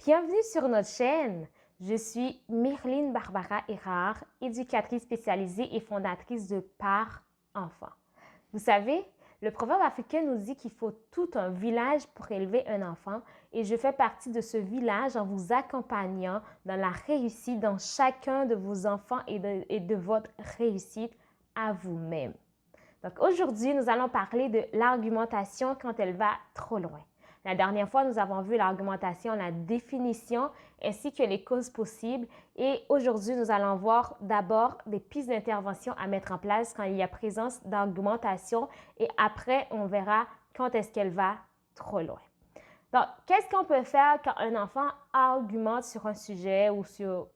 Bienvenue sur notre chaîne. Je suis Myrline Barbara Erard, éducatrice spécialisée et fondatrice de Par Enfant. Vous savez, le proverbe africain nous dit qu'il faut tout un village pour élever un enfant et je fais partie de ce village en vous accompagnant dans la réussite dans chacun de vos enfants et de votre réussite à vous-même. Donc aujourd'hui, nous allons parler de l'argumentation quand elle va trop loin. La dernière fois, nous avons vu l'argumentation, la définition ainsi que les causes possibles. Et aujourd'hui, nous allons voir d'abord des pistes d'intervention à mettre en place quand il y a présence d'argumentation et après, on verra quand est-ce qu'elle va trop loin. Donc, qu'est-ce qu'on peut faire quand un enfant argumente sur un sujet ou sur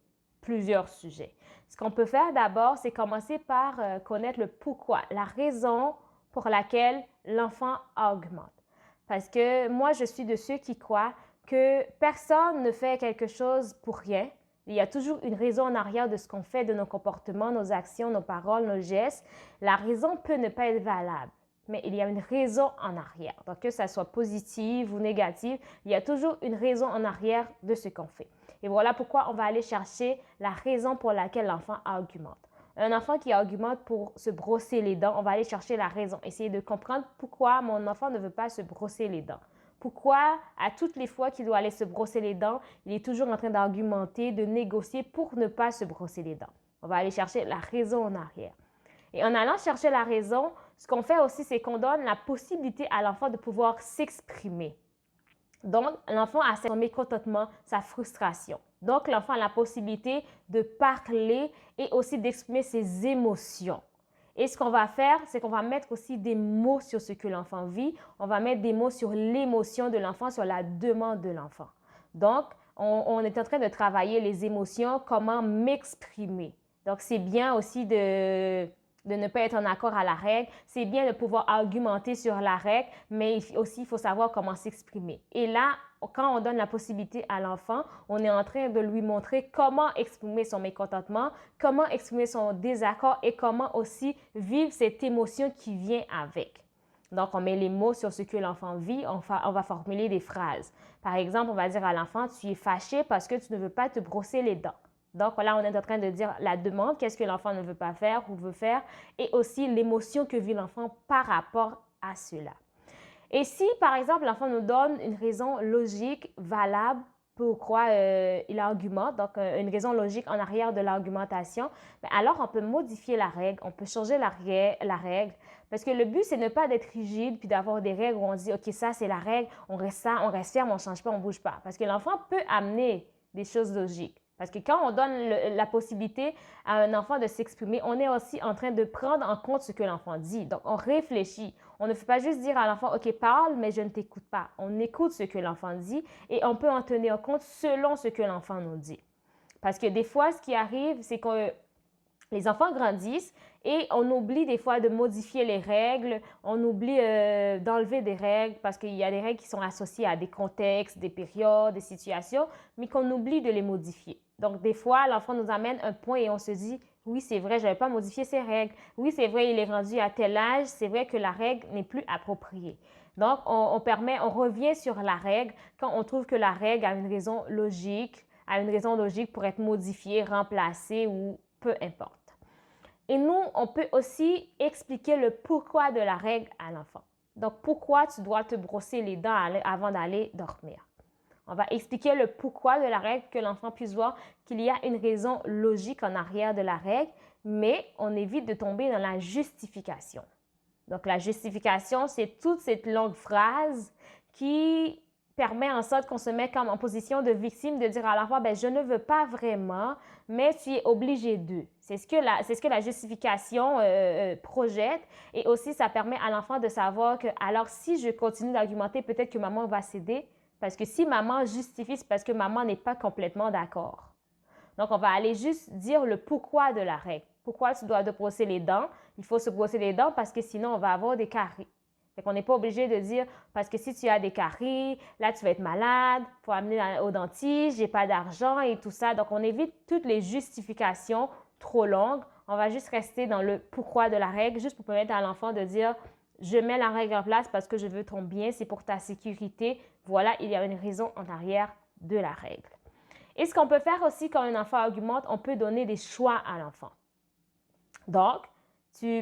plusieurs sujets? Ce qu'on peut faire d'abord, c'est commencer par connaître le pourquoi, la raison pour laquelle l'enfant argumente. Parce que moi, je suis de ceux qui croient que personne ne fait quelque chose pour rien. Il y a toujours une raison en arrière de ce qu'on fait, de nos comportements, nos actions, nos paroles, nos gestes. La raison peut ne pas être valable, mais il y a une raison en arrière. Donc, que ça soit positive ou négative, il y a toujours une raison en arrière de ce qu'on fait. Et voilà pourquoi on va aller chercher la raison pour laquelle l'enfant argumente. Un enfant qui argumente pour se brosser les dents, on va aller chercher la raison, essayer de comprendre pourquoi mon enfant ne veut pas se brosser les dents. Pourquoi, à toutes les fois qu'il doit aller se brosser les dents, il est toujours en train d'argumenter, de négocier pour ne pas se brosser les dents. On va aller chercher la raison en arrière. Et en allant chercher la raison, ce qu'on fait aussi, c'est qu'on donne la possibilité à l'enfant de pouvoir s'exprimer. Donc, l'enfant a son mécontentement, sa frustration. Donc, l'enfant a la possibilité de parler et aussi d'exprimer ses émotions. Et ce qu'on va faire, c'est qu'on va mettre aussi des mots sur ce que l'enfant vit. On va mettre des mots sur l'émotion de l'enfant, sur la demande de l'enfant. Donc, on est en train de travailler les émotions, comment m'exprimer. Donc, c'est bien aussi de ne pas être en accord à la règle. C'est bien de pouvoir argumenter sur la règle, mais aussi, il faut savoir comment s'exprimer. Et là, quand on donne la possibilité à l'enfant, on est en train de lui montrer comment exprimer son mécontentement, comment exprimer son désaccord et comment aussi vivre cette émotion qui vient avec. Donc, on met les mots sur ce que l'enfant vit, on va formuler des phrases. Par exemple, on va dire à l'enfant, tu es fâché parce que tu ne veux pas te brosser les dents. Donc là, on est en train de dire la demande, qu'est-ce que l'enfant ne veut pas faire ou veut faire, et aussi l'émotion que vit l'enfant par rapport à cela. Et si, par exemple, l'enfant nous donne une raison logique, valable, pourquoi il argumente, donc une raison logique en arrière de l'argumentation, alors on peut modifier la règle, on peut changer la règle, parce que le but, c'est ne pas d'être rigide puis d'avoir des règles où on dit, OK, ça, c'est la règle, on reste ferme, on ne change pas, on ne bouge pas. Parce que l'enfant peut amener des choses logiques. Parce que quand on donne la possibilité à un enfant de s'exprimer, on est aussi en train de prendre en compte ce que l'enfant dit. Donc, on réfléchit. On ne fait pas juste dire à l'enfant, OK, parle, mais je ne t'écoute pas. On écoute ce que l'enfant dit et on peut en tenir compte selon ce que l'enfant nous dit. Parce que des fois, ce qui arrive, c'est que les enfants grandissent et on oublie des fois de modifier les règles, on oublie d'enlever des règles parce qu'il y a des règles qui sont associées à des contextes, des périodes, des situations, mais qu'on oublie de les modifier. Donc, des fois, l'enfant nous amène un point et on se dit, oui, c'est vrai, je n'avais pas modifié ces règles. Oui, c'est vrai, il est rendu à tel âge, c'est vrai que la règle n'est plus appropriée. Donc, on revient sur la règle quand on trouve que la règle a une raison logique pour être modifiée, remplacée ou peu importe. Et nous, on peut aussi expliquer le pourquoi de la règle à l'enfant. Donc, pourquoi tu dois te brosser les dents avant d'aller dormir. On va expliquer le pourquoi de la règle, que l'enfant puisse voir qu'il y a une raison logique en arrière de la règle, mais on évite de tomber dans la justification. Donc, la justification, c'est toute cette longue phrase qui permet en sorte qu'on se met comme en position de victime, de dire à l'enfant, ben, je ne veux pas vraiment, mais tu es obligé de. C'est ce que la justification projette. Et aussi, ça permet à l'enfant de savoir que, alors, si je continue d'argumenter, peut-être que maman va céder. Parce que si maman justifie, c'est parce que maman n'est pas complètement d'accord. Donc, on va aller juste dire le pourquoi de la règle. Pourquoi tu dois te brosser les dents? Il faut se brosser les dents parce que sinon, on va avoir des caries. Fait qu'on n'est pas obligé de dire, parce que si tu as des caries, là, tu vas être malade, il faut amener au dentiste, j'ai pas d'argent et tout ça. Donc, on évite toutes les justifications trop longues. On va juste rester dans le pourquoi de la règle, juste pour permettre à l'enfant de dire, je mets la règle en place parce que je veux ton bien, c'est pour ta sécurité. Voilà, il y a une raison en arrière de la règle. Et ce qu'on peut faire aussi quand un enfant argumente, on peut donner des choix à l'enfant. Donc,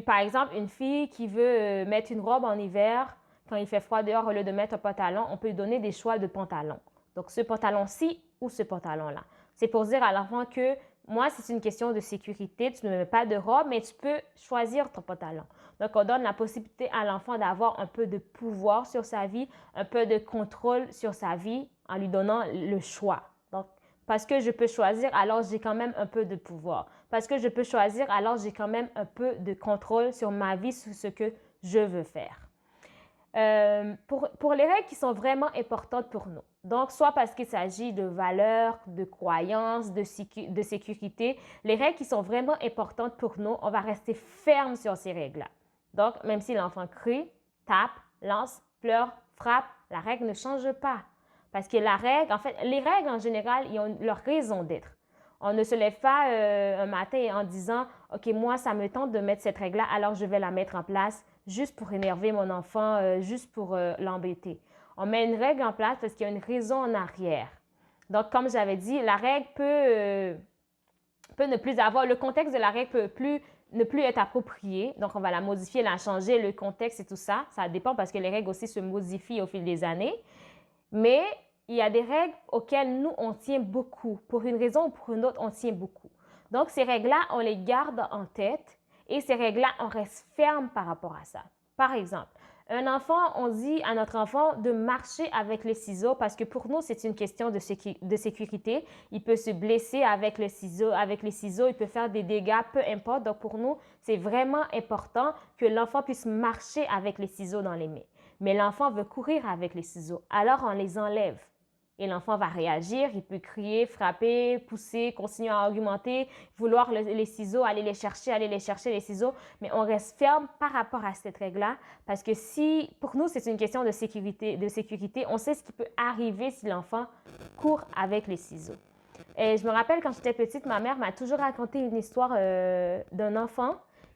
par exemple, une fille qui veut mettre une robe en hiver, quand il fait froid dehors, au lieu de mettre un pantalon, on peut lui donner des choix de pantalon. Donc, ce pantalon-ci ou ce pantalon-là. C'est pour dire à l'enfant que moi, c'est une question de sécurité. Tu ne mets pas de robe, mais tu peux choisir ton pantalon. Donc, on donne la possibilité à l'enfant d'avoir un peu de pouvoir sur sa vie, un peu de contrôle sur sa vie en lui donnant le choix. Donc, parce que je peux choisir, alors j'ai quand même un peu de pouvoir. Parce que je peux choisir, alors j'ai quand même un peu de contrôle sur ma vie, sur ce que je veux faire. Pour les règles qui sont vraiment importantes pour nous. Donc, soit parce qu'il s'agit de valeurs, de croyances, de sécurité, les règles qui sont vraiment importantes pour nous, on va rester ferme sur ces règles-là. Donc, même si l'enfant crie, tape, lance, pleure, frappe, la règle ne change pas. Parce que la règle, en fait, les règles en général, ils ont leur raison d'être. On ne se lève pas un matin en disant « OK, moi, ça me tente de mettre cette règle-là, alors je vais la mettre en place juste pour énerver mon enfant, juste pour l'embêter. » On met une règle en place parce qu'il y a une raison en arrière. Donc, comme j'avais dit, la règle peut ne plus avoir, le contexte de la règle peut ne plus être approprié. Donc, on va la modifier, la changer, le contexte et tout ça. Ça dépend parce que les règles aussi se modifient au fil des années. Mais il y a des règles auxquelles nous, on tient beaucoup. Pour une raison ou pour une autre, on tient beaucoup. Donc, ces règles-là, on les garde en tête et ces règles-là, on reste ferme par rapport à ça. Par exemple, un enfant, on dit à notre enfant de marcher avec les ciseaux parce que pour nous, c'est une question de sécurité. Il peut se blesser avec les ciseaux, il peut faire des dégâts, peu importe. Donc, pour nous, c'est vraiment important que l'enfant puisse marcher avec les ciseaux dans les mains. Mais l'enfant veut courir avec les ciseaux, alors on les enlève. Et l'enfant va réagir, il peut crier, frapper, pousser, continuer à argumenter, vouloir les ciseaux, aller les chercher les ciseaux, mais on reste ferme par rapport à cette règle-là parce que si, pour nous, c'est une question de sécurité, on sait ce qui peut arriver si l'enfant court avec les ciseaux. Et je me rappelle quand j'étais petite, ma mère m'a toujours raconté une histoire d'un enfant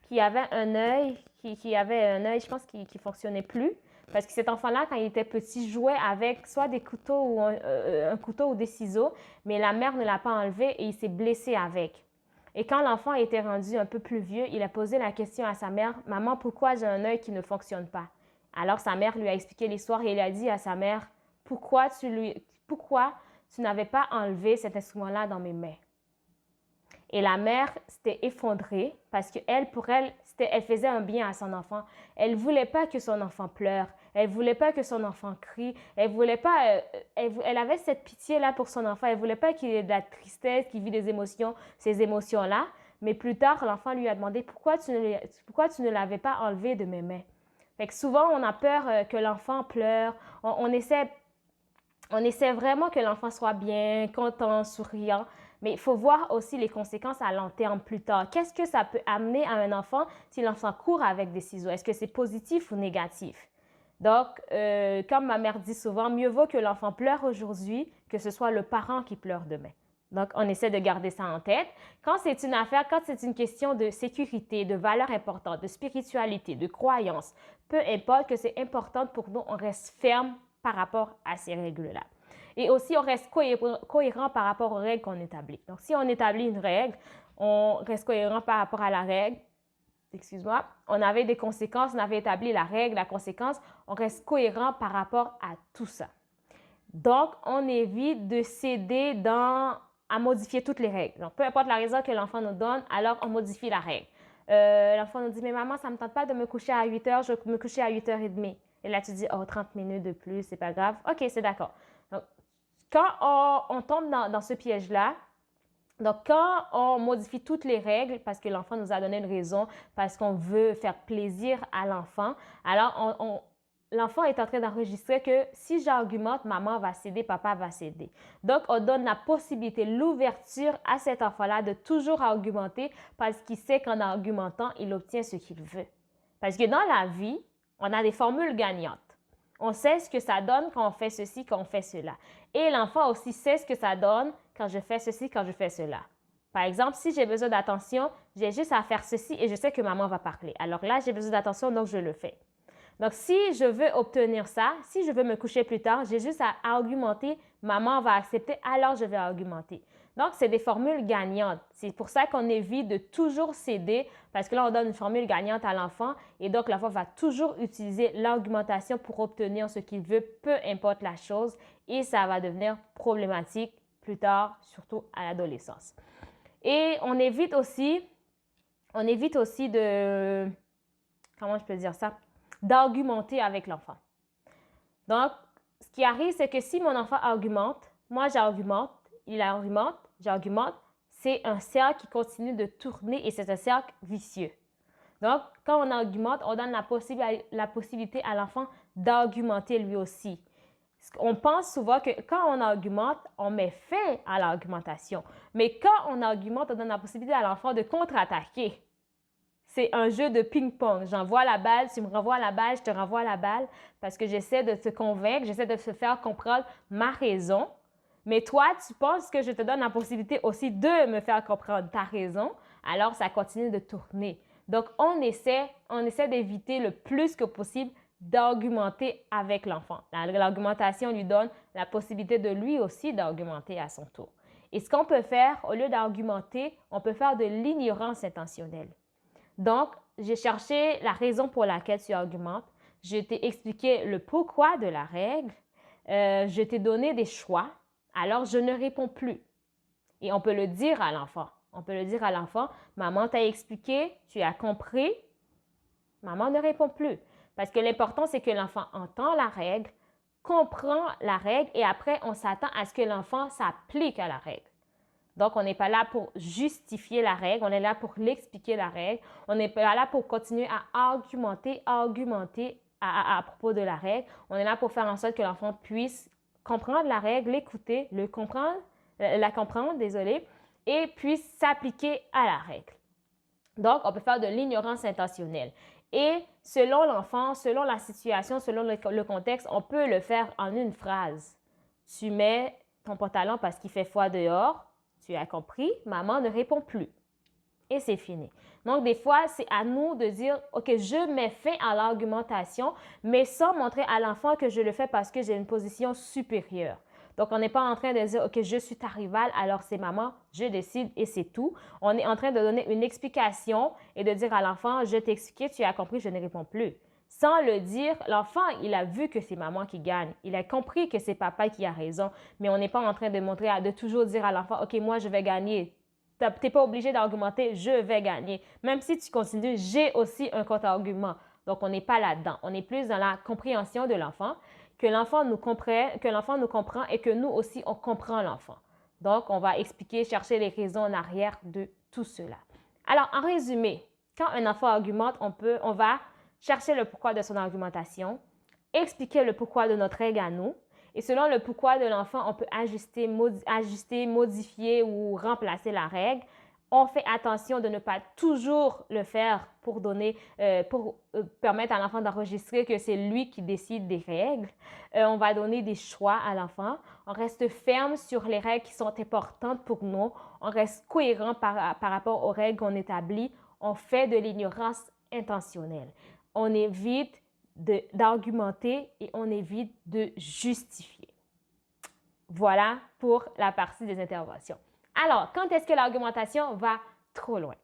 qui avait un œil, je pense, qui ne fonctionnait plus. Parce que cet enfant-là, quand il était petit, jouait avec soit des couteaux ou un couteau ou des ciseaux, mais la mère ne l'a pas enlevé et il s'est blessé avec. Et quand l'enfant était rendu un peu plus vieux, il a posé la question à sa mère, « Maman, pourquoi j'ai un œil qui ne fonctionne pas? » Alors sa mère lui a expliqué l'histoire et il a dit à sa mère, « Pourquoi tu n'avais pas enlevé cet instrument-là dans mes mains? » Et la mère s'était effondrée parce qu'elle, pour elle, elle faisait un bien à son enfant. Elle ne voulait pas que son enfant pleure. Elle ne voulait pas que son enfant crie. Elle avait cette pitié-là pour son enfant. Elle ne voulait pas qu'il ait de la tristesse, qu'il vit des émotions, ces émotions-là. Mais plus tard, l'enfant lui a demandé pourquoi tu ne l'avais pas enlevé de mes mains. Fait que souvent, on a peur que l'enfant pleure. On essaie vraiment que l'enfant soit bien, content, souriant. Mais il faut voir aussi les conséquences à long terme plus tard. Qu'est-ce que ça peut amener à un enfant si l'enfant court avec des ciseaux? Est-ce que c'est positif ou négatif? Donc, comme ma mère dit souvent, mieux vaut que l'enfant pleure aujourd'hui que ce soit le parent qui pleure demain. Donc, on essaie de garder ça en tête. Quand c'est une question de sécurité, de valeurs importantes, de spiritualité, de croyances, peu importe que c'est important pour nous, on reste ferme par rapport à ces règles-là. Et aussi, on reste cohérent par rapport aux règles qu'on établit. Donc, si on établit une règle, on reste cohérent par rapport à la règle. Excuse-moi. On avait des conséquences, on avait établi la règle, la conséquence. On reste cohérent par rapport à tout ça. Donc, on évite de céder à modifier toutes les règles. Donc, peu importe la raison que l'enfant nous donne, alors on modifie la règle. L'enfant nous dit, mais maman, ça ne me tente pas de me coucher à 8 heures, je vais me coucher à 8h30. Et là, tu dis, oh, 30 minutes de plus, c'est pas grave. OK, c'est d'accord. Donc, quand on tombe dans ce piège-là, donc quand on modifie toutes les règles parce que l'enfant nous a donné une raison, parce qu'on veut faire plaisir à l'enfant, alors l'enfant est en train d'enregistrer que si j'argumente, maman va céder, papa va céder. Donc, on donne la possibilité, l'ouverture à cet enfant-là de toujours argumenter parce qu'il sait qu'en argumentant, il obtient ce qu'il veut. Parce que dans la vie, on a des formules gagnantes. On sait ce que ça donne quand on fait ceci, quand on fait cela. Et l'enfant aussi sait ce que ça donne quand je fais ceci, quand je fais cela. Par exemple, si j'ai besoin d'attention, j'ai juste à faire ceci et je sais que maman va parler. Alors là, j'ai besoin d'attention, donc je le fais. Donc, si je veux obtenir ça, si je veux me coucher plus tard, j'ai juste à argumenter, maman va accepter, alors je vais argumenter. Donc, c'est des formules gagnantes. C'est pour ça qu'on évite de toujours céder parce que là, on donne une formule gagnante à l'enfant et donc l'enfant va toujours utiliser l'argumentation pour obtenir ce qu'il veut, peu importe la chose, et ça va devenir problématique plus tard, surtout à l'adolescence. Et on évite aussi de, comment je peux dire ça, d'argumenter avec l'enfant. Donc, ce qui arrive, c'est que si mon enfant argumente, moi j'argumente, il argumente, j'argumente, c'est un cercle qui continue de tourner et c'est un cercle vicieux. Donc, quand on argumente, on donne la possibilité à l'enfant d'argumenter lui aussi. On pense souvent que quand on argumente, on met fin à l'argumentation. Mais quand on argumente, on donne la possibilité à l'enfant de contre-attaquer. C'est un jeu de ping-pong. J'envoie la balle, tu me renvoies la balle, je te renvoie la balle parce que j'essaie de te convaincre, j'essaie de te faire comprendre ma raison. Mais toi, tu penses que je te donne la possibilité aussi de me faire comprendre ta raison, alors ça continue de tourner. Donc, on essaie d'éviter le plus que possible d'argumenter avec l'enfant. L'argumentation lui donne la possibilité de lui aussi d'argumenter à son tour. Et ce qu'on peut faire, au lieu d'argumenter, on peut faire de l'ignorance intentionnelle. Donc, j'ai cherché la raison pour laquelle tu argumentes. Je t'ai expliqué le pourquoi de la règle. Je t'ai donné des choix. Alors, je ne réponds plus. Et on peut le dire à l'enfant. On peut le dire à l'enfant, maman t'a expliqué, tu as compris, maman ne répond plus. Parce que l'important, c'est que l'enfant entend la règle, comprend la règle et après, on s'attend à ce que l'enfant s'applique à la règle. Donc, on n'est pas là pour justifier la règle, on est là pour l'expliquer la règle. On n'est pas là pour continuer à argumenter à propos de la règle. On est là pour faire en sorte que l'enfant puisse comprendre la règle, l'écouter, la comprendre, et puisse s'appliquer à la règle. Donc, on peut faire de l'ignorance intentionnelle. Et selon l'enfant, selon la situation, selon le contexte, on peut le faire en une phrase. Tu mets ton pantalon parce qu'il fait froid dehors. Tu as compris, maman ne répond plus. Et c'est fini. Donc, des fois, c'est à nous de dire, OK, je mets fin à l'argumentation, mais sans montrer à l'enfant que je le fais parce que j'ai une position supérieure. Donc, on n'est pas en train de dire, OK, je suis ta rivale, alors c'est maman, je décide et c'est tout. On est en train de donner une explication et de dire à l'enfant, je t'ai expliqué, tu as compris, je ne réponds plus. Sans le dire, l'enfant, il a vu que c'est maman qui gagne. Il a compris que c'est papa qui a raison. Mais on n'est pas en train de montrer, de toujours dire à l'enfant, OK, moi, je vais gagner. Tu n'es pas obligé d'argumenter, je vais gagner. Même si tu continues, j'ai aussi un contre-argument. Donc, on n'est pas là-dedans. On est plus dans la compréhension de l'enfant, que l'enfant nous comprend et que nous aussi, on comprend l'enfant. Donc, on va expliquer, chercher les raisons en arrière de tout cela. Alors, en résumé, quand un enfant argumente, on va chercher le pourquoi de son argumentation, expliquer le pourquoi de notre règle à nous, et selon le pourquoi de l'enfant, on peut ajuster, modifier ou remplacer la règle. On fait attention de ne pas toujours le faire pour permettre à l'enfant d'enregistrer que c'est lui qui décide des règles. On va donner des choix à l'enfant. On reste ferme sur les règles qui sont importantes pour nous. On reste cohérent par rapport aux règles qu'on établit. On fait de l'ignorance intentionnelle. On évite d'argumenter et on évite de justifier. Voilà pour la partie des interventions. Alors, quand est-ce que l'argumentation va trop loin?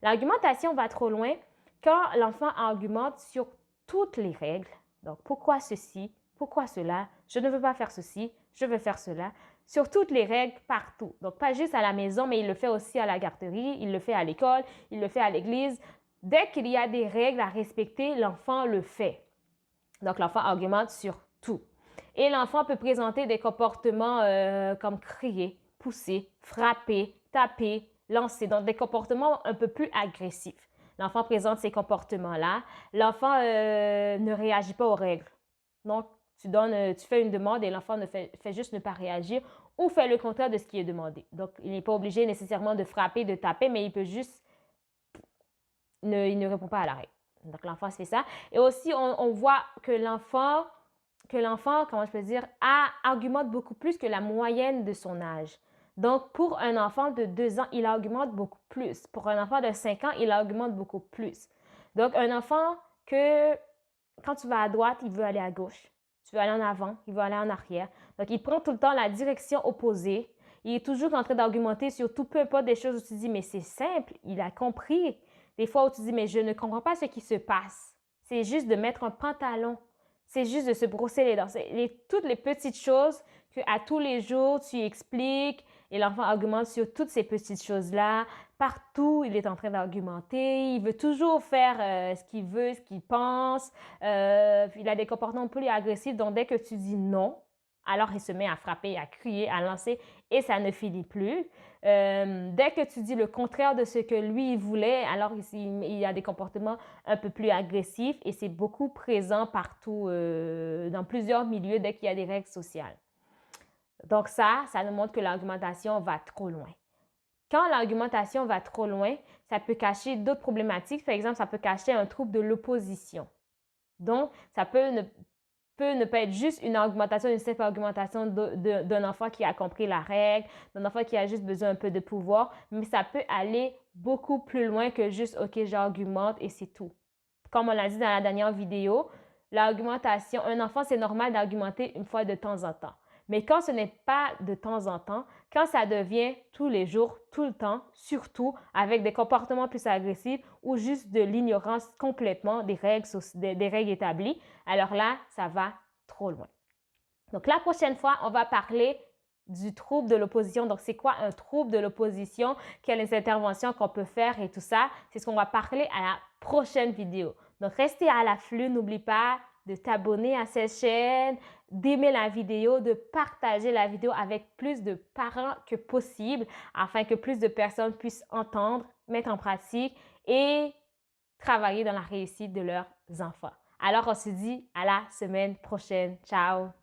L'argumentation va trop loin quand l'enfant argumente sur toutes les règles. Donc, pourquoi ceci? Pourquoi cela? Je ne veux pas faire ceci, je veux faire cela. Sur toutes les règles partout. Donc, pas juste à la maison, mais il le fait aussi à la garderie, il le fait à l'école, il le fait à l'église. Dès qu'il y a des règles à respecter, l'enfant le fait. Donc, l'enfant argumente sur tout. Et l'enfant peut présenter des comportements comme crier, pousser, frapper, taper, lancer. Donc, des comportements un peu plus agressifs. L'enfant présente ces comportements-là. L'enfant ne réagit pas aux règles. Donc, tu fais une demande et l'enfant fait juste ne pas réagir ou fait le contraire de ce qui est demandé. Donc, il n'est pas obligé nécessairement de frapper, de taper, mais il peut juste il ne répond pas à la règle. Donc, l'enfant fait ça. Et aussi, on voit que l'enfant, comment je peux dire, argumente beaucoup plus que la moyenne de son âge. Donc, pour un enfant de 2 ans, il argumente beaucoup plus. Pour un enfant de 5 ans, il argumente beaucoup plus. Donc, un enfant que, quand tu vas à droite, il veut aller à gauche. tu veux aller en avant, il veut aller en arrière. Donc, il prend tout le temps la direction opposée. Il est toujours en train d'argumenter sur tout, peu importe des choses où tu dis, mais c'est simple, il a compris. Des fois où tu dis, mais je ne comprends pas ce qui se passe. C'est juste de mettre un pantalon. C'est juste de se brosser les dents. Toutes les petites choses qu'à tous les jours, tu expliques et l'enfant argumente sur toutes ces petites choses-là. Partout, il est en train d'argumenter. Il veut toujours faire ce qu'il veut, ce qu'il pense. Il a des comportements plus agressifs. Donc, dès que tu dis non, alors il se met à frapper, à crier, à lancer et ça ne finit plus. Dès que tu dis le contraire de ce que lui il voulait, alors il a des comportements un peu plus agressifs et c'est beaucoup présent partout, dans plusieurs milieux dès qu'il y a des règles sociales. Donc ça nous montre que l'argumentation va trop loin. Quand l'argumentation va trop loin, ça peut cacher d'autres problématiques. Par exemple, ça peut cacher un trouble de l'opposition. Donc, ça peut ne pas être juste une simple argumentation d'un enfant qui a compris la règle, d'un enfant qui a juste besoin un peu de pouvoir, mais ça peut aller beaucoup plus loin que juste « ok, j'argumente et c'est tout ». Comme on l'a dit dans la dernière vidéo, l'argumentation, un enfant, c'est normal d'argumenter une fois de temps en temps. Mais quand ce n'est pas de temps en temps, quand ça devient tous les jours, tout le temps, surtout avec des comportements plus agressifs ou juste de l'ignorance complètement des règles établies, alors là, ça va trop loin. Donc, la prochaine fois, on va parler du trouble de l'opposition. Donc, c'est quoi un trouble de l'opposition? Quelles interventions qu'on peut faire et tout ça? C'est ce qu'on va parler à la prochaine vidéo. Donc, restez à l'afflux. N'oublie pas de t'abonner à cette chaîne, d'aimer la vidéo, de partager la vidéo avec plus de parents que possible afin que plus de personnes puissent entendre, mettre en pratique et travailler dans la réussite de leurs enfants. Alors, on se dit à la semaine prochaine. Ciao!